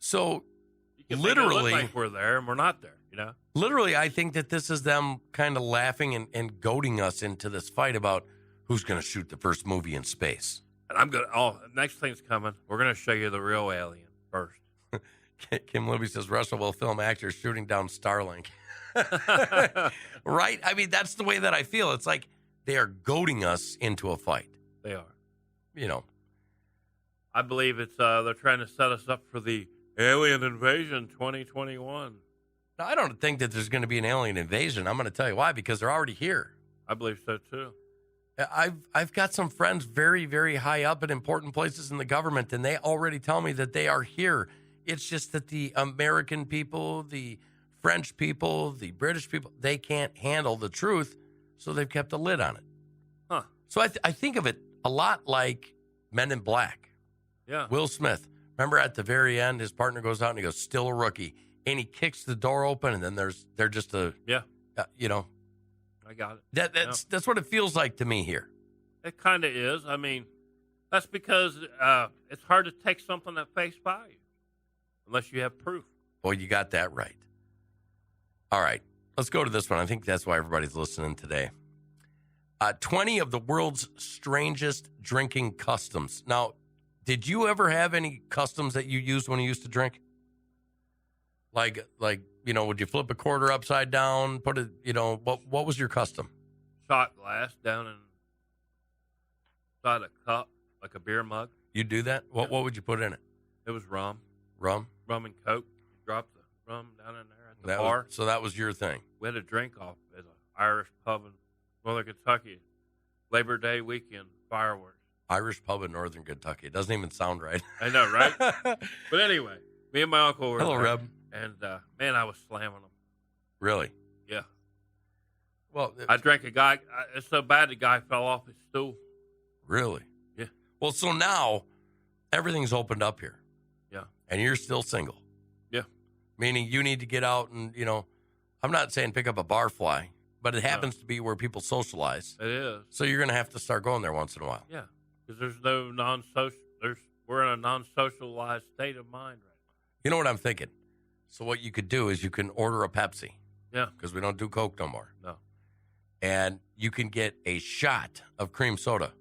So You can literally, make it look like we're there and we're not there, you know? literally, I think that this is them kind of laughing and goading us into this fight about who's going to shoot the first movie in space. And next thing's coming. We're going to show you the real alien first. Kim Libby says Russia will film actors shooting down Starlink. Right? I mean, that's the way that I feel. It's like they are goading us into a fight. They are. You know. I believe it's they're trying to set us up for the alien invasion 2021. Now, I don't think that there's going to be an alien invasion. I'm going to tell you why, because they're already here. I believe so, too. I've got some friends very, very high up at important places in the government, and they already tell me that they are here. It's just that the American people, the French people, the British people, they can't handle the truth, so they've kept a lid on it. Huh. So I think of it a lot like Men in Black. Yeah. Will Smith. Remember at the very end, his partner goes out and he goes, still a rookie. And he kicks the door open, and then they're just you know. I got it. That's what it feels like to me here. It kind of is. I mean, that's because it's hard to take something at face value unless you have proof. Well, you got that right. All right, let's go to this one. I think that's why everybody's listening today. 20 of the world's strangest drinking customs. Now, did you ever have any customs that you used when you used to drink? Like, would you flip a quarter upside down, put it, what was your custom? Shot glass down inside a cup, like a beer mug. You do that? What would you put in it? It was rum. Rum? Rum and Coke. You drop the rum down in there at the bar. So that was your thing? We had a drink off at an Irish pub in Northern Kentucky. Labor Day weekend, fireworks. Irish pub in Northern Kentucky. It doesn't even sound right. I know, right? But anyway, me and my uncle were Hello, there. Reb. And, man, I was slamming them. Really? Yeah. Well, I drank a guy. It's so bad the guy fell off his stool. Really? Yeah. Well, so now everything's opened up here. Yeah. And you're still single. Yeah. Meaning you need to get out and, I'm not saying pick up a barfly, but it happens to be where people socialize. It is. So you're going to have to start going there once in a while. Yeah. Because there's no we're in a non-socialized state of mind right now. You know what I'm thinking? So what you could do is you can order a Pepsi. Yeah. Because we don't do Coke no more. No. And you can get a shot of cream soda.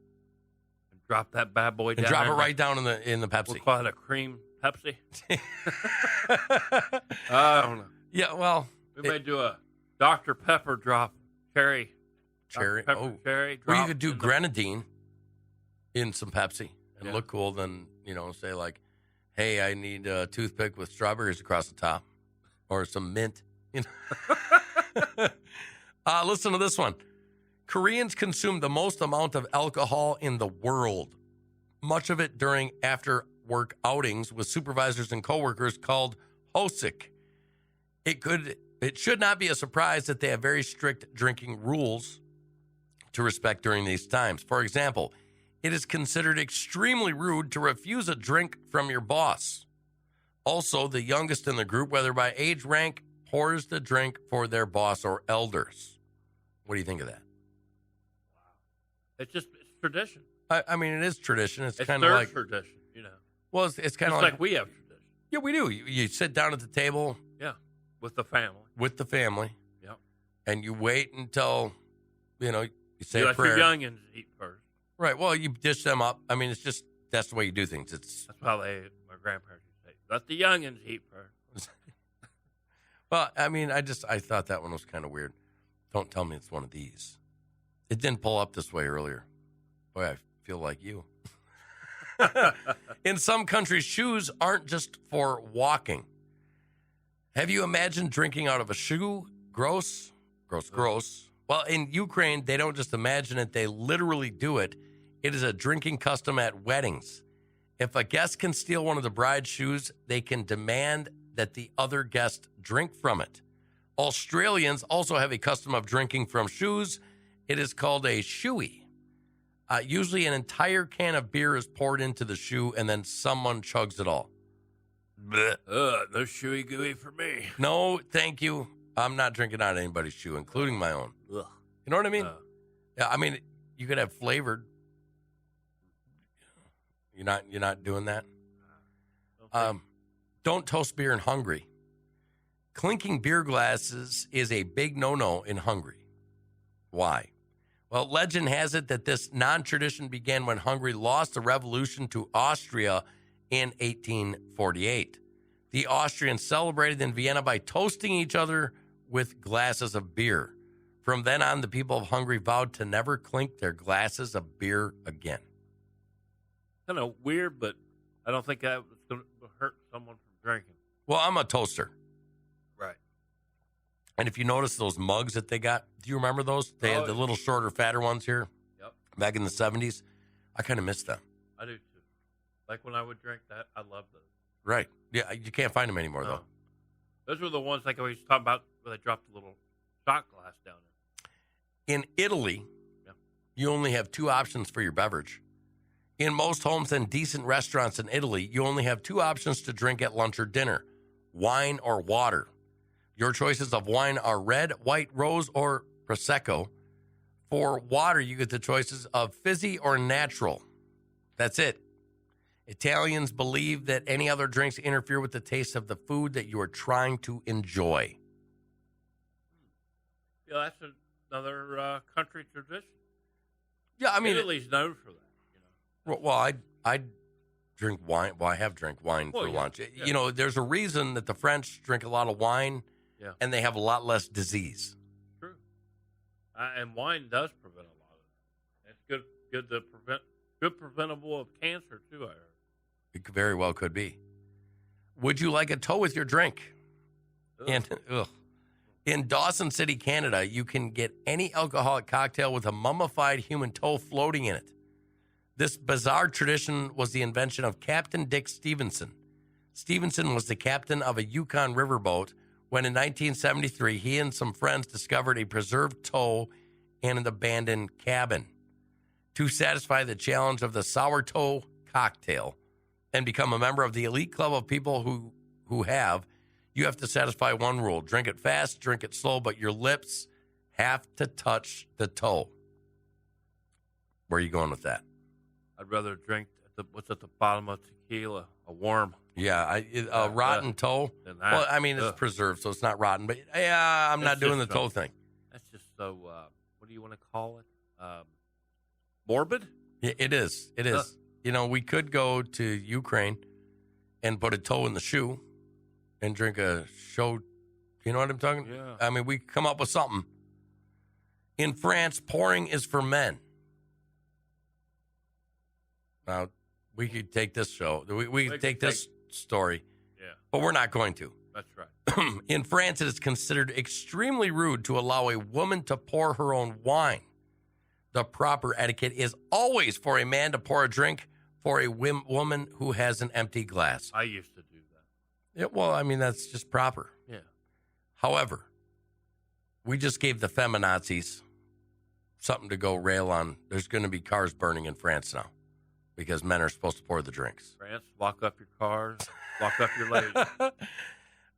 And drop that bad boy down. And drop it right down in the Pepsi. We'll call it a cream Pepsi. I don't know. Yeah, well. We may do a Dr. Pepper drop. Cherry. Cherry. Pepper, cherry. Or you could do grenadine in some Pepsi and look cool. Then, say like, hey, I need a toothpick with strawberries across the top or some mint. Listen to this one. Koreans consume the most amount of alcohol in the world. Much of it during after-work outings with supervisors and coworkers called hosik. It should not be a surprise that they have very strict drinking rules to respect during these times. For example, it is considered extremely rude to refuse a drink from your boss. Also, the youngest in the group, whether by age rank, pours the drink for their boss or elders. What do you think of that? Wow. It's tradition. I mean, it is tradition. It's kind of like tradition, Well, it's kind of like we have tradition. Yeah, we do. You sit down at the table. Yeah, with the family. Yeah. And you wait until, you say a Let prayer. your youngins eat first. Right. Well, you dish them up. I mean, that's the way you do things. That's how my grandparents used to say, let the youngins eat first. Well, I mean, I thought that one was kind of weird. Don't tell me it's one of these. It didn't pull up this way earlier. Boy, I feel like you. In some countries, shoes aren't just for walking. Have you imagined drinking out of a shoe? Gross. Well, in Ukraine, they don't just imagine it, they literally do it. It is a drinking custom at weddings. If a guest can steal one of the bride's shoes, they can demand that the other guest drink from it. Australians also have a custom of drinking from shoes. It is called a shoey. Usually an entire can of beer is poured into the shoe and then someone chugs it all. No shoey gooey for me. No, thank you. I'm not drinking out of anybody's shoe, including my own. Ugh. You know what I mean? Yeah, I mean, you could have flavored. You're not doing that? Don't toast beer in Hungary. Clinking beer glasses is a big no-no in Hungary. Why? Well, legend has it that this non-tradition began when Hungary lost the revolution to Austria in 1848. The Austrians celebrated in Vienna by toasting each other with glasses of beer. From then on, the people of Hungary vowed to never clink their glasses of beer again. Kind of weird, but I don't think that was going to hurt someone from drinking. Well, I'm a toaster. Right. And if you notice those mugs that they got, do you remember those? They had the little shorter, fatter ones here. Yep. Back in the 70s. I kind of miss them. I do too. Like when I would drink that, I love those. Right. Yeah, you can't find them anymore, though. Those were the ones like I was talking about where they dropped the little shot glass down there. In Italy, you only have two options for your beverage. In most homes and decent restaurants in Italy, you only have two options to drink at lunch or dinner, wine or water. Your choices of wine are red, white, rose, or Prosecco. For water, you get the choices of fizzy or natural. That's it. Italians believe that any other drinks interfere with the taste of the food that you are trying to enjoy. Yeah, that's another country tradition. Yeah, I mean, Italy's known for that. You know. Well, I drink wine. Well, I have drank wine for lunch. Yeah. You know, there's a reason that the French drink a lot of wine, and they have a lot less disease. True, and wine does prevent a lot of it. It's good to prevent, good preventable of cancer too. I heard. It very well could be. Would you like a toe with your drink? In Dawson City, Canada, you can get any alcoholic cocktail with a mummified human toe floating in it. This bizarre tradition was the invention of Captain Dick Stevenson. Stevenson was the captain of a Yukon riverboat when in 1973 he and some friends discovered a preserved toe in an abandoned cabin. To satisfy the challenge of the sour toe cocktail and become a member of the elite club of people who have, you have to satisfy one rule. Drink it fast, drink it slow, but your lips have to touch the toe. Where are you going with that? I'd rather drink what's at the bottom of tequila, a worm. Yeah, a rotten toe. Well, I mean, it's preserved, so it's not rotten. But yeah, I'm not doing the toe thing. That's just so, what do you want to call it? Morbid? Yeah, it is. It is. You know, we could go to Ukraine and put a toe in the shoe and drink a show. You know what I'm talking about? Yeah. I mean, we come up with something. In France, pouring is for men. Now, we could take this show. We could take this story. Yeah. But we're not going to. That's right. In France, it is considered extremely rude to allow a woman to pour her own wine. The proper etiquette is always for a man to pour a drink for a woman who has an empty glass. I used to do that. Yeah, well, I mean, that's just proper. Yeah. However, we just gave the feminazis something to go rail on. There's going to be cars burning in France now because men are supposed to pour the drinks. France, lock up your cars, lock up your ladies.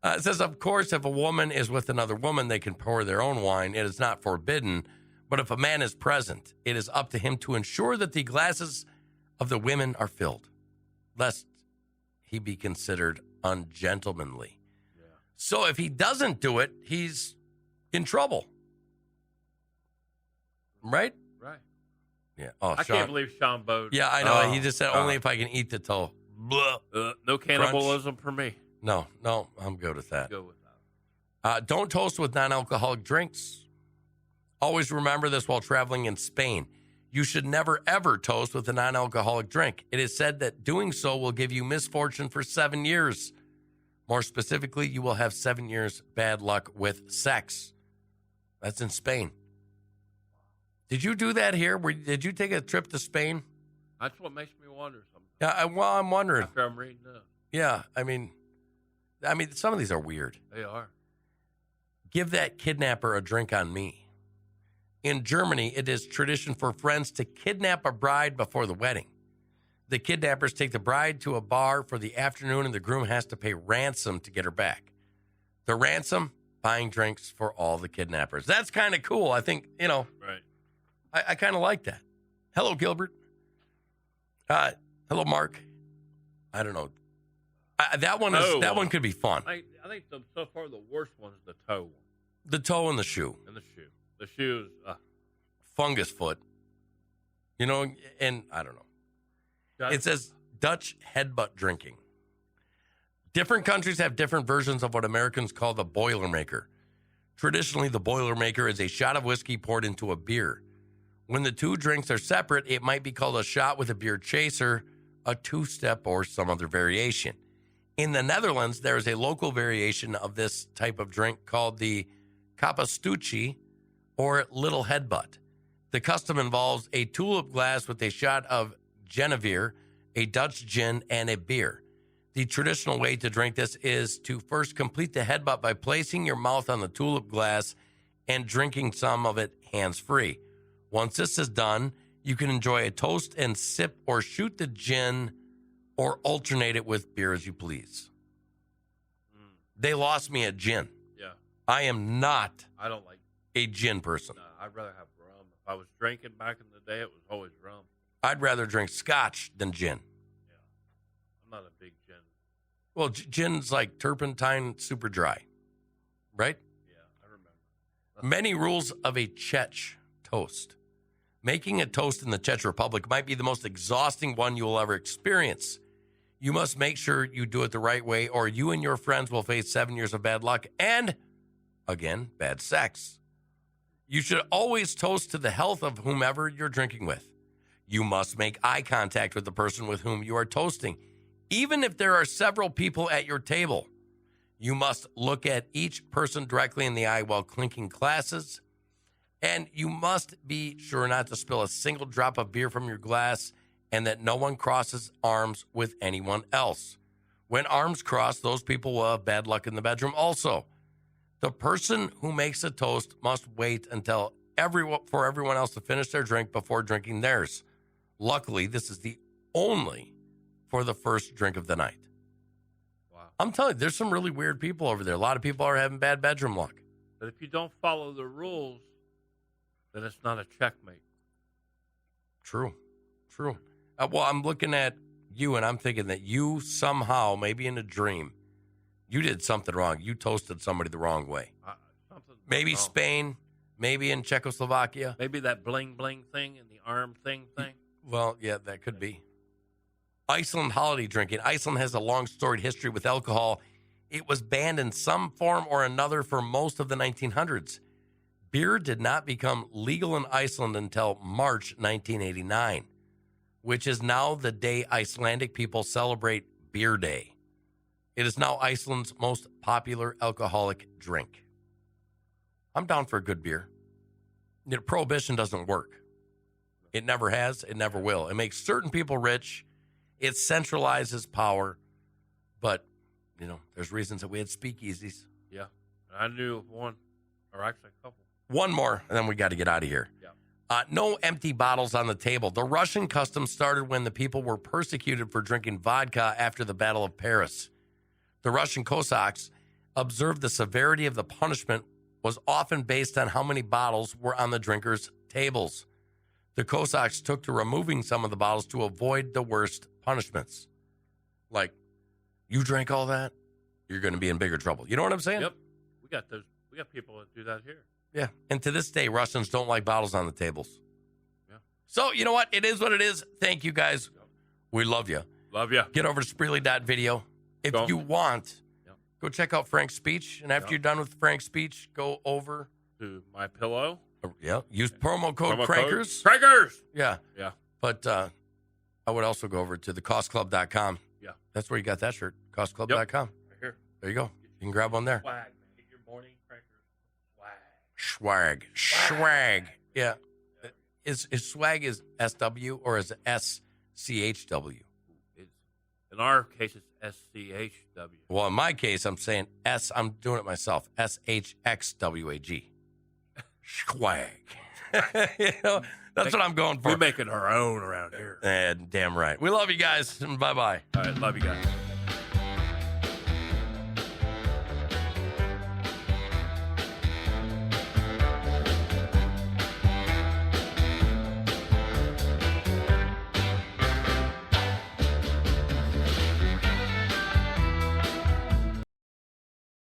It says, of course, if a woman is with another woman, they can pour their own wine. It is not forbidden. But if a man is present, it is up to him to ensure that the glasses of the women are filled, lest he be considered ungentlemanly. Yeah. So if he doesn't do it, he's in trouble. Right? Right. Yeah. Oh, I can't believe Sean Bode. Yeah, I know. He just said only if I can eat the toe. No cannibalism for me. No, I'm good with that. Go with that. Don't toast with non-alcoholic drinks. Always remember this while traveling in Spain. You should never, ever toast with a non-alcoholic drink. It is said that doing so will give you misfortune for 7 years. More specifically, you will have 7 years bad luck with sex. That's in Spain. Did you do that here? Did you take a trip to Spain? That's what makes me wonder sometimes. Yeah, well, I'm wondering. After I'm reading this. Yeah, I mean, some of these are weird. They are. Give that kidnapper a drink on me. In Germany, it is tradition for friends to kidnap a bride before the wedding. The kidnappers take the bride to a bar for the afternoon, and the groom has to pay ransom to get her back. The ransom, buying drinks for all the kidnappers. That's kind of cool. I think, Right. I kind of like that. Hello, Gilbert. Hello, Mark. I don't know. That one could be fun. I think so far the worst one is the toe one. The toe and the shoe. And the shoe. The shoe is... fungus foot. You know, and I don't know. It says Dutch headbutt drinking. Different countries have different versions of what Americans call the Boilermaker. Traditionally, the Boilermaker is a shot of whiskey poured into a beer. When the two drinks are separate, it might be called a shot with a beer chaser, a two-step, or some other variation. In the Netherlands, there is a local variation of this type of drink called the Kapastucci, or Little Headbutt. The custom involves a tulip glass with a shot of Genevier, a Dutch gin, and a beer. The traditional way to drink this is to first complete the headbutt by placing your mouth on the tulip glass and drinking some of it hands-free. Once this is done, you can enjoy a toast and sip or shoot the gin or alternate it with beer as you please. They lost me at gin. Yeah. I am not I don't like a gin person. No, I'd rather have rum. If I was drinking back in the day, it was always rum. I'd rather drink scotch than gin. Yeah. I'm not a big gin. Well, gin's like turpentine, super dry, right? Yeah, I remember. Many rules of a Czech toast. Making a toast in the Czech Republic might be the most exhausting one you will ever experience. You must make sure you do it the right way, or you and your friends will face 7 years of bad luck and, again, bad sex. You should always toast to the health of whomever you're drinking with. You must make eye contact with the person with whom you are toasting, even if there are several people at your table. You must look at each person directly in the eye while clinking glasses, and you must be sure not to spill a single drop of beer from your glass and that no one crosses arms with anyone else. When arms cross, those people will have bad luck in the bedroom also. The person who makes a toast must wait until for everyone else to finish their drink before drinking theirs. Luckily, this is the only for the first drink of the night. Wow. I'm telling you, there's some really weird people over there. A lot of people are having bad bedroom luck. But if you don't follow the rules, then it's not a checkmate. True. Well, I'm looking at you, and I'm thinking that you somehow, maybe in a dream, you did something wrong. You toasted somebody the wrong way. Maybe wrong. Spain, maybe in Czechoslovakia. Maybe that bling bling thing and the arm thing. Well, yeah, that could be. Iceland holiday drinking. Iceland has a long storied history with alcohol. It was banned in some form or another for most of the 1900s. Beer did not become legal in Iceland until March 1989, which is now the day Icelandic people celebrate Beer Day. It is now Iceland's most popular alcoholic drink. I'm down for a good beer. You know, prohibition doesn't work. It never has. It never will. It makes certain people rich. It centralizes power. But, you know, there's reasons that we had speakeasies. Yeah. I knew of one, or actually a couple. One more, and then we got to get out of here. Yeah. No empty bottles on the table. The Russian custom started when the people were persecuted for drinking vodka after the Battle of Paris. The Russian Cossacks observed the severity of the punishment was often based on how many bottles were on the drinkers' tables. The Cossacks took to removing some of the bottles to avoid the worst punishments. Like, you drank all that, you're going to be in bigger trouble. You know what I'm saying? Yep. We got people that do that here. Yeah. And to this day, Russians don't like bottles on the tables. Yeah. So, you know what? It is what it is. Thank you, guys. Yep. We love you. Love you. Get over to Spreely.video. If you want, go check out Frank's speech. And after you're done with Frank's speech, go over to My Pillow. Yeah. Use promo code Crankers. Crankers! Yeah. Yeah. But I would also go over to thecostclub.com. Yeah. That's where you got that shirt. Costclub.com. Yep. Right here. There you go. You can grab one there. Swag, man. Get your morning Crankers. Swag. Yeah. Is swag is SW or is it SCHW? In our case, it's SCHW. Well, in my case, I'm saying I'm doing it myself. SHXWAG. Swag. You know, that's what I'm going for. We're making our own around here. And damn right. We love you guys. Bye-bye. All right. Love you guys.